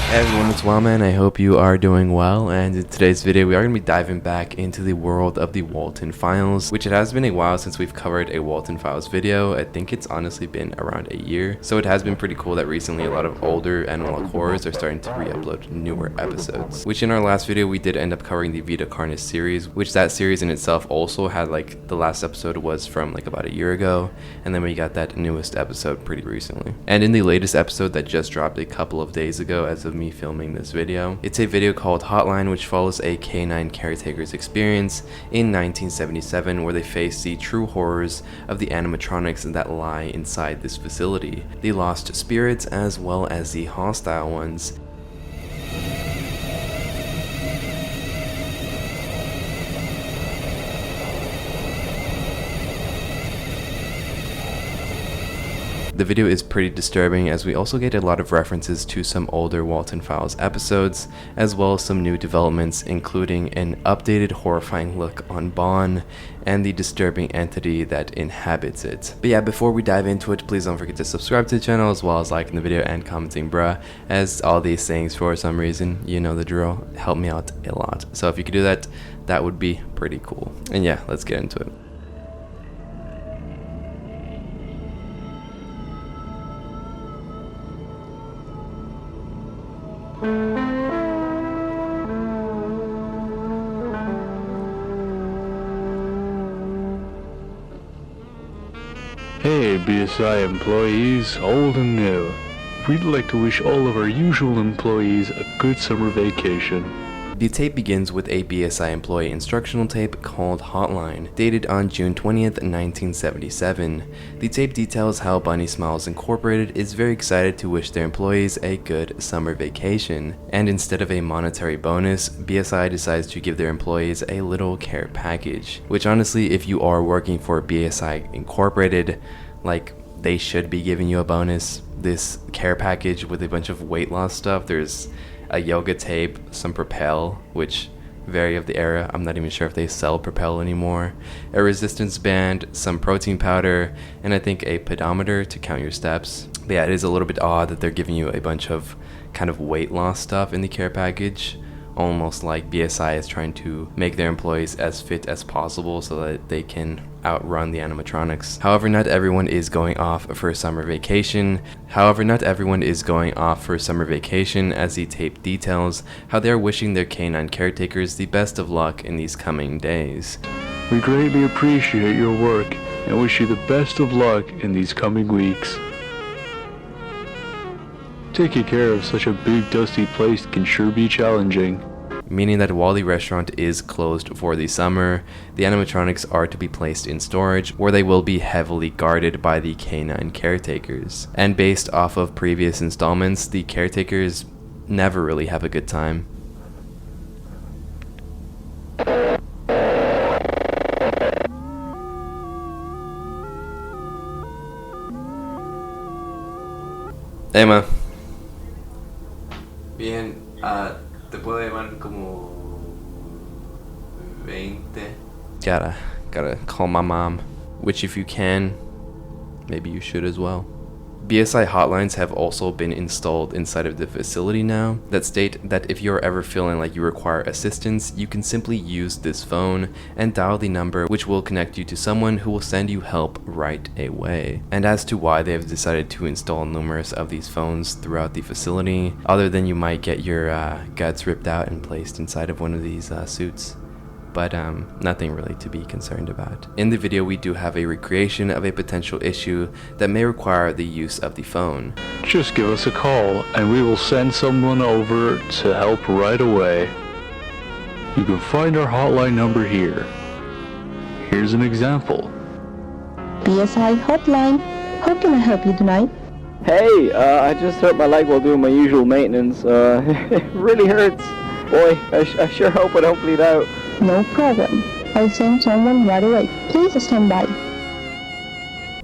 Hey everyone, it's Wellman. I hope you are doing well, and in today's video we are going to be diving back into the world of the Walten Files, which it has been a while since we've covered a Walten Files video. I think it's honestly been around a year, so it has been pretty cool that recently a lot of older analog horrors are starting to re-upload newer episodes, which in our last video we did end up covering the Vita Carnis series, which that series in itself also had, like, the last episode was from like about a year ago, and then we got that newest episode pretty recently. And in the latest episode that just dropped a couple of days ago as of me filming this video, it's a video called Hotline, which follows a K9 caretaker's experience in 1977 where they face the true horrors of the animatronics that lie inside this facility, the lost spirits as well as the hostile ones. The video is pretty disturbing, as we also get a lot of references to some older Walten Files episodes, as well as some new developments, including an updated horrifying look on Bon and the disturbing entity that inhabits it. But yeah, before we dive into it, please don't forget to subscribe to the channel, as well as liking the video and commenting bruh, as all these things, for some reason, you know the drill, help me out a lot. So if you could do that, that would be pretty cool. And yeah, let's get into it. Hey BSI employees, old and new. We'd like to wish all of our usual employees a good summer vacation. The tape begins with a BSI employee instructional tape called Hotline, dated on June 20th, 1977. The tape details how Bunny Smiles Incorporated is very excited to wish their employees a good summer vacation, and instead of a monetary bonus, BSI decides to give their employees a little care package, which honestly, if you are working for BSI Incorporated, like, they should be giving you a bonus. This care package with a bunch of weight loss stuff, there's a yoga tape, some Propel, which vary of the era, I'm not even sure if they sell Propel anymore, a resistance band, some protein powder, and I think a pedometer to count your steps. But yeah, it is a little bit odd that they're giving you a bunch of kind of weight loss stuff in the care package, almost like BSI is trying to make their employees as fit as possible so that they can outrun the animatronics. However, not everyone is going off for summer vacation. As the tape details how they're wishing their canine caretakers the best of luck in these coming days. We greatly appreciate your work and wish you the best of luck in these coming weeks. Taking care of such a big dusty place can sure be challenging. Meaning that while the restaurant is closed for the summer, the animatronics are to be placed in storage, where they will be heavily guarded by the canine caretakers. And based off of previous installments, the caretakers never really have a good time. Emma. Bien, te puedo llamar como 20. Gotta call my mom, which if you can, maybe you should as well. BSI hotlines have also been installed inside of the facility now that state that if you're ever feeling like you require assistance, you can simply use this phone and dial the number, which will connect you to someone who will send you help right away. And as to why they have decided to install numerous of these phones throughout the facility, other than you might get your guts ripped out and placed inside of one of these suits. But nothing really to be concerned about. In the video, we do have a recreation of a potential issue that may require the use of the phone. Just give us a call and we will send someone over to help right away. You can find our hotline number here. Here's an example. BSI Hotline. How can I help you tonight? Hey, I just hurt my leg while doing my usual maintenance. It really hurts. Boy, I sure hope I don't bleed out. No problem. I'll send someone right away. Please stand by.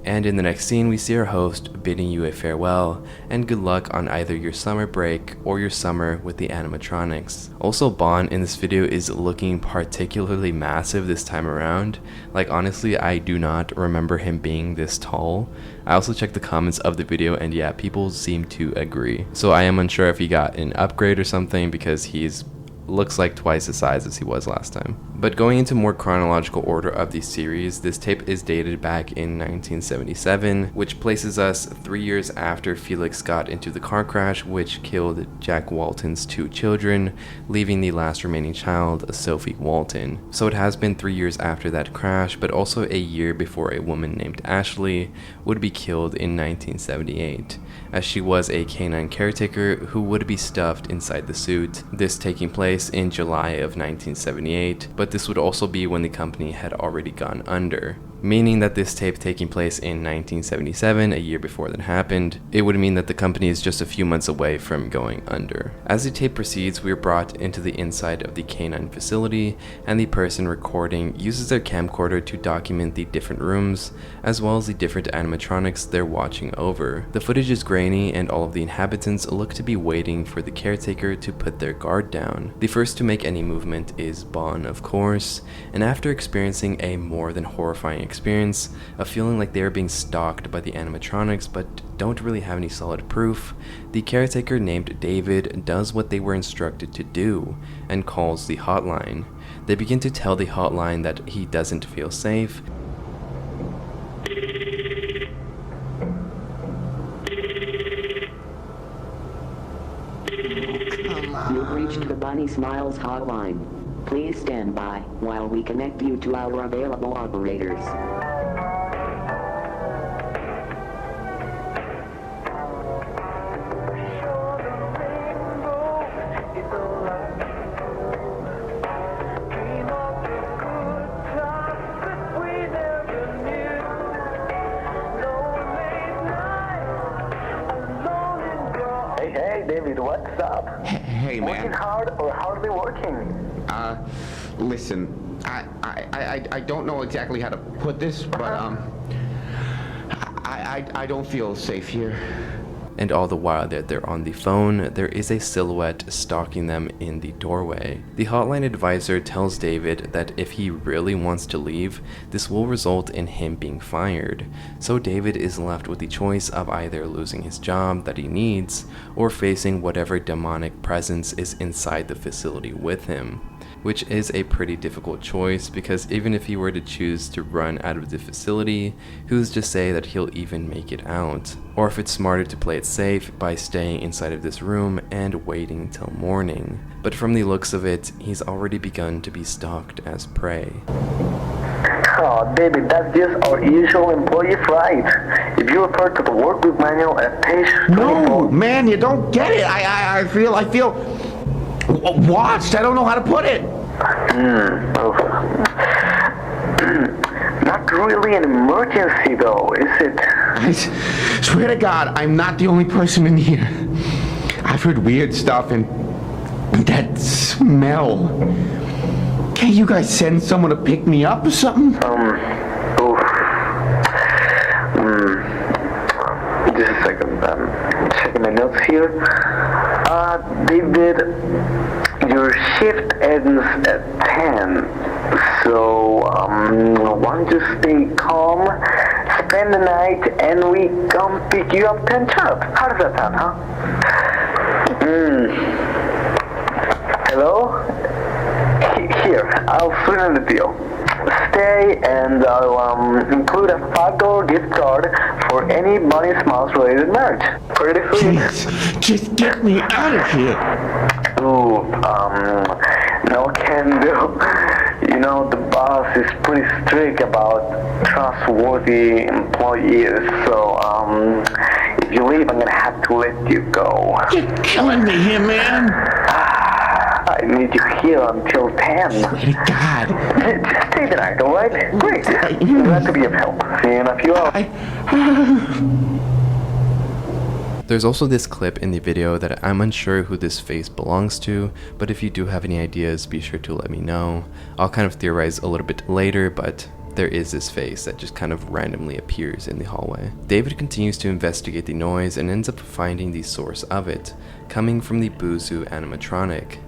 And in the next scene, we see our host bidding you a farewell and good luck on either your summer break or your summer with the animatronics. Also, Bon in this video is looking particularly massive this time around. Like, honestly, I do not remember him being this tall. I also checked the comments of the video and yeah, people seem to agree. So I am unsure if he got an upgrade or something because he's looks like twice the size as he was last time. But going into more chronological order of the series, this tape is dated back in 1977, which places us 3 years after Felix got into the car crash which killed Jack Walton's 2 children, leaving the last remaining child, Sophie Walton. So it has been 3 years after that crash, but also a year before a woman named Ashley would be killed in 1978, as she was a canine caretaker who would be stuffed inside the suit, this taking place in July of 1978, but this would also be when the company had already gone under. Meaning that this tape taking place in 1977, a year before that happened, it would mean that the company is just a few months away from going under. As the tape proceeds, we are brought into the inside of the canine facility, and the person recording uses their camcorder to document the different rooms, as well as the different animatronics they're watching over. The footage is grainy, and all of the inhabitants look to be waiting for the caretaker to put their guard down. The first to make any movement is Bon, of course, and after experiencing a more than horrifying experience of feeling like they are being stalked by the animatronics but don't really have any solid proof, the caretaker named David does what they were instructed to do and calls the hotline. They begin to tell the hotline that he doesn't feel safe. You've reached the Bunny Smiles hotline. Please stand by while we connect you to our available operators. Hey, David, what's up? Hey, man. Working hard or hardly working? Listen, I don't know exactly how to put this, but, I don't feel safe here. And all the while that they're on the phone, there is a silhouette stalking them in the doorway. The hotline advisor tells David that if he really wants to leave, this will result in him being fired. So David is left with the choice of either losing his job that he needs, or facing whatever demonic presence is inside the facility with him. Which is a pretty difficult choice, because even if he were to choose to run out of the facility, who's to say that he'll even make it out? Or if it's smarter to play it safe by staying inside of this room and waiting till morning. But from the looks of it, he's already begun to be stalked as prey. Oh, David, that's just our usual employee fright. If you refer to the work group manual at page 24... No, man, you don't get it. I feel watched. I don't know how to put it. Not really an emergency, though, is it? I swear to God, I'm not the only person in here. I've heard weird stuff and that smell. Can't you guys send someone to pick me up or something? Just a second. Checking my notes here. David, your shift ends at 10. So, why don't you stay calm, spend the night, and we come pick you up 10 sharp. How does that sound, huh? Hello? Here, I'll sweeten the deal. Stay, and I'll include a $5 gift card for any Bunny Smiles related merch. Pretty sweet. Please, just get me out of here. Ooh, no can do. You know, the boss is pretty strict about trustworthy employees, so, if you leave, I'm gonna have to let you go. You're killing me here, man. I need you here until 10. Swear to God. Just stay the night, alright? Great. Glad to be of help. See you in a few hours. There's also this clip in the video that I'm unsure who this face belongs to, but if you do have any ideas, be sure to let me know. I'll kind of theorize a little bit later, but there is this face that just kind of randomly appears in the hallway. David continues to investigate the noise and ends up finding the source of it, coming from the Buzu animatronic.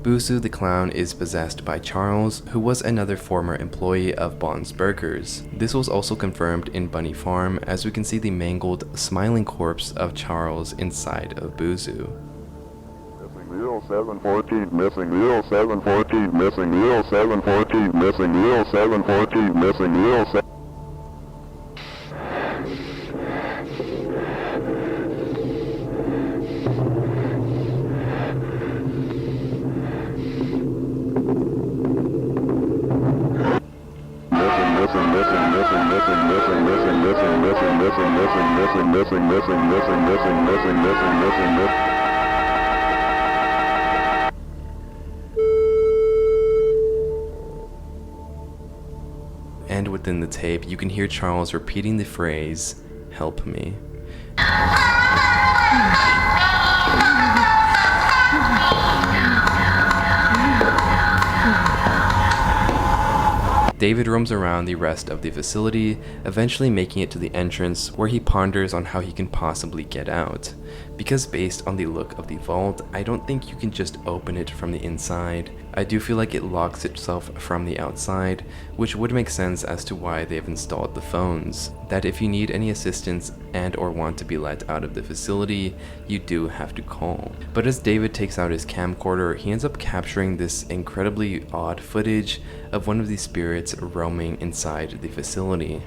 Buzu the clown is possessed by Charles, who was another former employee of Bond's Burgers. This was also confirmed in Bunny Farm, as we can see the mangled, smiling corpse of Charles inside of Buzu. Missing 0714, missing 0714, missing 0714, missing 0714, missing 07. And within the tape, you can hear Charles repeating the phrase, "Help me." David roams around the rest of the facility, eventually making it to the entrance, where he ponders on how he can possibly get out. Because based on the look of the vault, I don't think you can just open it from the inside. I do feel like it locks itself from the outside, which would make sense as to why they've installed the phones. That if you need any assistance and or want to be let out of the facility, you do have to call. But as David takes out his camcorder, he ends up capturing this incredibly odd footage of one of the spirits roaming inside the facility.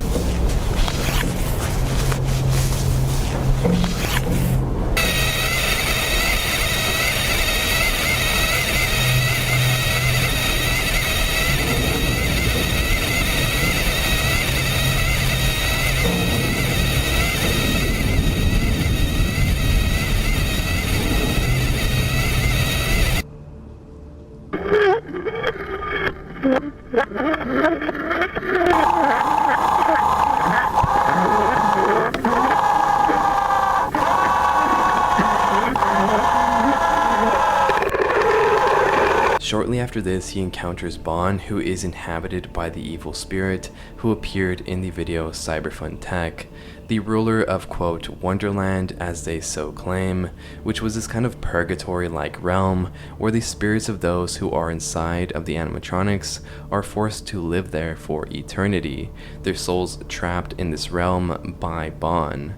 Shortly after this, he encounters Bond, who is inhabited by the evil spirit who appeared in the video Cyberfun Tech, the ruler of, quote, Wonderland, as they so claim, which was this kind of purgatory-like realm where the spirits of those who are inside of the animatronics are forced to live there for eternity, their souls trapped in this realm by Bond.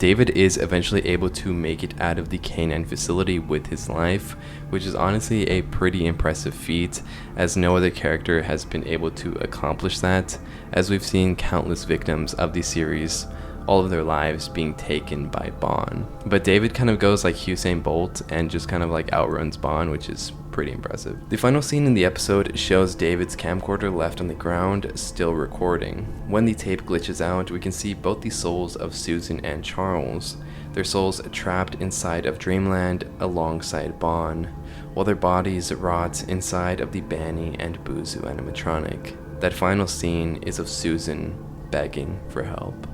David is eventually able to make it out of the canine facility with his life, which is honestly a pretty impressive feat, as no other character has been able to accomplish that, as we've seen countless victims of the series, all of their lives being taken by Bond. But David kind of goes like Usain Bolt and just kind of like outruns Bond, which is pretty impressive. The final scene in the episode shows David's camcorder left on the ground, still recording. When the tape glitches out, we can see both the souls of Susan and Charles, their souls trapped inside of Dreamland alongside Bond, while their bodies rot inside of the Banny and Buzu animatronic. That final scene is of Susan begging for help.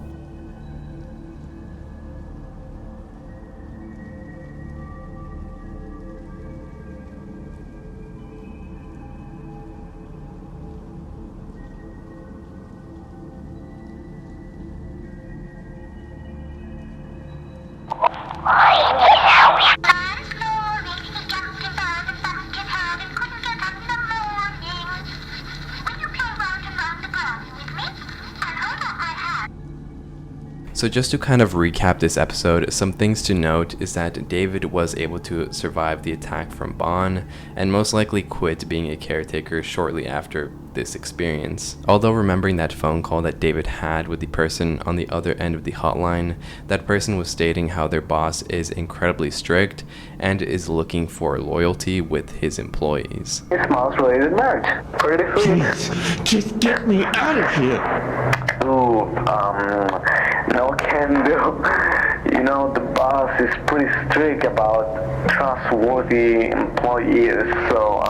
So just to kind of recap this episode, some things to note is that David was able to survive the attack from Bond and most likely quit being a caretaker shortly after this experience. Although remembering that phone call that David had with the person on the other end of the hotline, that person was stating how their boss is incredibly strict and is looking for loyalty with his employees. It's mouse-related merch. Pretty sweet. Just get me out of here. Ooh, no can do. You know, the boss is pretty strict about trustworthy employees, so,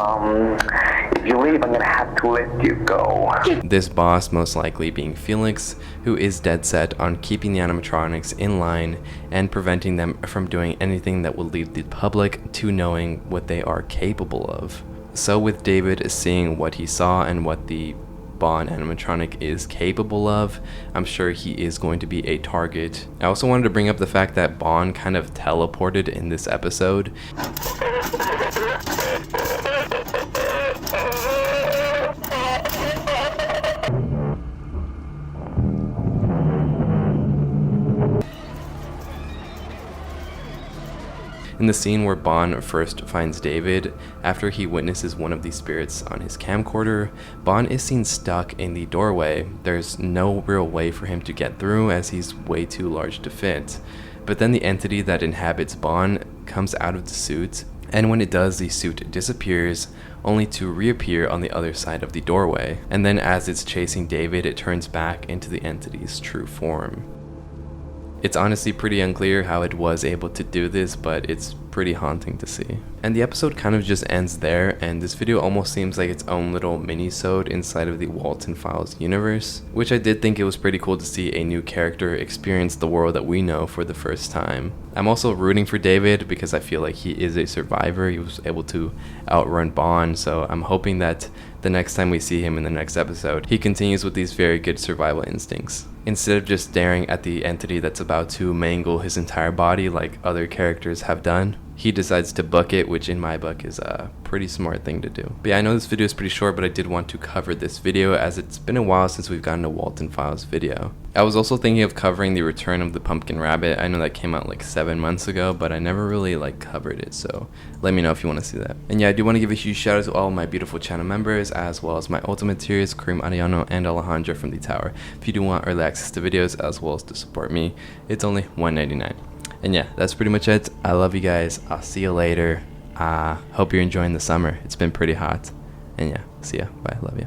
if you leave, I'm gonna have to let you go. This boss most likely being Felix, who is dead set on keeping the animatronics in line and preventing them from doing anything that will lead the public to knowing what they are capable of. So with David seeing what he saw and what the Bond animatronic is capable of, I'm sure he is going to be a target. I also wanted to bring up the fact that Bond kind of teleported in this episode. In the scene where Bond first finds David, after he witnesses one of the spirits on his camcorder, Bond is seen stuck in the doorway. There's no real way for him to get through as he's way too large to fit. But then the entity that inhabits Bond comes out of the suit, and when it does, the suit disappears, only to reappear on the other side of the doorway. And then as it's chasing David, it turns back into the entity's true form. It's honestly pretty unclear how it was able to do this, but it's pretty haunting to see. And the episode kind of just ends there, and this video almost seems like its own little mini-sode inside of the Walten Files universe, which I did think it was pretty cool to see a new character experience the world that we know for the first time. I'm also rooting for David because I feel like he is a survivor. He was able to outrun Bond, so I'm hoping that the next time we see him in the next episode, he continues with these very good survival instincts. Instead of just staring at the entity that's about to mangle his entire body like other characters have done, he decides to book it, which in my book is a pretty smart thing to do. But yeah, I know this video is pretty short, but I did want to cover this video as it's been a while since we've gotten a Walten Files video. I was also thinking of covering the return of the pumpkin rabbit. I know that came out like 7 months ago, but I never really covered it, so let me know if you want to see that. And yeah, I do want to give a huge shout out to all my beautiful channel members, as well as my ultimate tiers, Kareem Ariano and Alejandra from the Tower. If you do want early access to videos as well as to support me, it's only $1.99. And yeah, that's pretty much it. I love you guys. I'll see you later. Hope you're enjoying the summer. It's been pretty hot. And yeah, see ya. Bye. Love you.